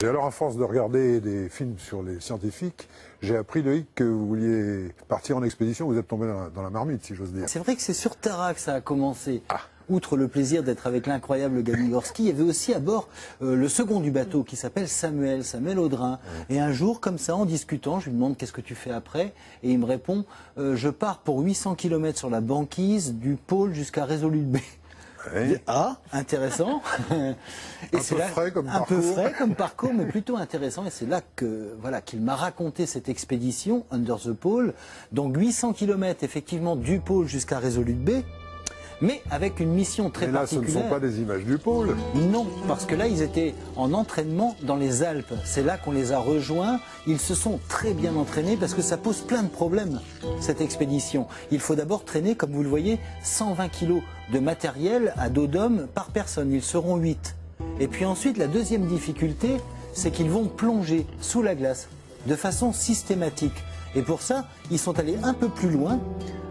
Et alors, à force de regarder des films sur les scientifiques, j'ai appris, Loïc, que vous vouliez partir en expédition. Vous êtes tombé dans la marmite, si j'ose dire. C'est vrai que c'est sur Tara que ça a commencé. Outre le plaisir d'être avec l'incroyable Gabin Gorski, il y avait aussi à bord le second du bateau qui s'appelle Samuel Audrin. Et un jour, comme ça, en discutant, je lui demande qu'est-ce que tu fais après, et il me répond je pars pour 800 km sur la banquise du pôle jusqu'à Resolute Bay. Oui. Ah, intéressant. Et un peu frais comme parcours. Un peu frais comme parcours, mais plutôt intéressant. Et c'est là que voilà qu'il m'a raconté cette expédition Under the Pole. Donc 800 km effectivement du pôle jusqu'à Resolute Bay, mais avec une mission très particulière. Mais là, ce ne sont pas des images du pôle. Non, parce que là, ils étaient en entraînement dans les Alpes. C'est là qu'on les a rejoints. Ils se sont très bien entraînés parce que ça pose plein de problèmes, cette expédition. Il faut d'abord traîner, comme vous le voyez, 120 kg de matériel à dos d'homme par personne. Ils seront 8. Et puis ensuite, la deuxième difficulté, c'est qu'ils vont plonger sous la glace de façon systématique. Et pour ça, ils sont allés un peu plus loin,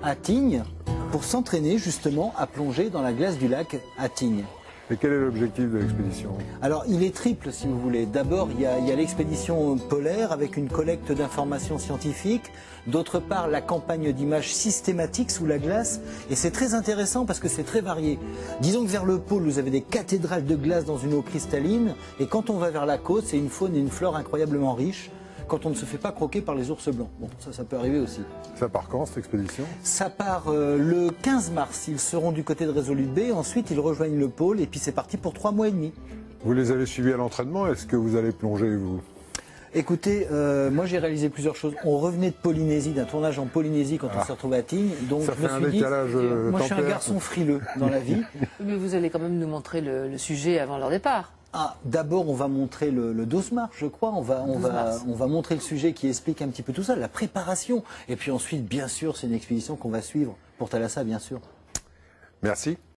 à Tignes, pour s'entraîner justement à plonger dans la glace du lac à Tignes. Et quel est l'objectif de l'expédition? Alors il est triple si vous voulez. D'abord il y a l'expédition polaire avec une collecte d'informations scientifiques. D'autre part la campagne d'images systématiques sous la glace. Et c'est très intéressant parce que c'est très varié. Disons que vers le pôle vous avez des cathédrales de glace dans une eau cristalline. Et quand on va vers la côte c'est une faune et une flore incroyablement riches. Quand on ne se fait pas croquer par les ours blancs. Bon, ça peut arriver aussi. Ça part quand, cette expédition? Ça part le 15 mars. Ils seront du côté de Resolute Bay. Ensuite, ils rejoignent le pôle. Et puis, c'est parti pour 3 mois et demi. Vous les avez suivis à l'entraînement. Est-ce que vous allez plonger, vous? Écoutez, moi, j'ai réalisé plusieurs choses. On revenait de Polynésie, d'un tournage en Polynésie quand on s'est retrouvé à Tignes. Donc, ça je me fait un suis dit, décalage moi, je suis un tempère. garçon frileux dans la vie. Mais vous allez quand même nous montrer le sujet avant leur départ. Ah, d'abord, on va montrer le 12 mars, je crois. On va montrer le sujet qui explique un petit peu tout ça, la préparation. Et puis ensuite, bien sûr, c'est une expédition qu'on va suivre pour Thalassa, bien sûr. Merci.